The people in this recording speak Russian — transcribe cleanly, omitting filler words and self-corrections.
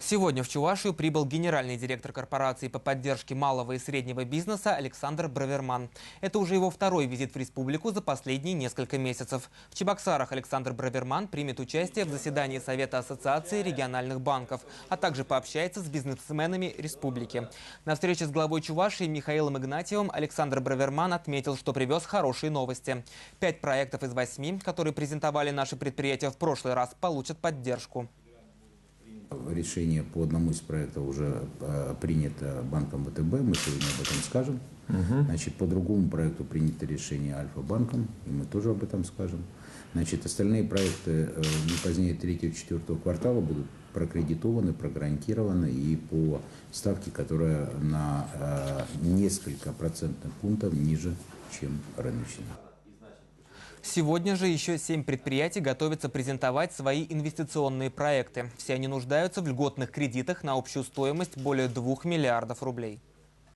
Сегодня в Чувашию прибыл генеральный директор корпорации по поддержке малого и среднего бизнеса Александр Браверман. Это уже его второй визит в республику за последние несколько месяцев. В Чебоксарах Александр Браверман примет участие в заседании Совета Ассоциации региональных банков, а также пообщается с бизнесменами республики. На встрече с главой Чувашии Михаилом Игнатьевым Александр Браверман отметил, что привез хорошие новости. 5 проектов из 8, которые презентовали наши предприятия в прошлый раз, получат поддержку. Решение по одному из проектов уже принято банком ВТБ, мы сегодня об этом скажем. Значит, по другому проекту принято решение Альфа-банком, и мы тоже об этом скажем. Значит, остальные проекты не позднее 3-4 квартала будут прокредитованы, прогарантированы и по ставке, которая на несколько процентных пунктов ниже, чем рыночная. Сегодня же еще 7 предприятий готовятся презентовать свои инвестиционные проекты. Все они нуждаются в льготных кредитах на общую стоимость более 2 миллиардов рублей.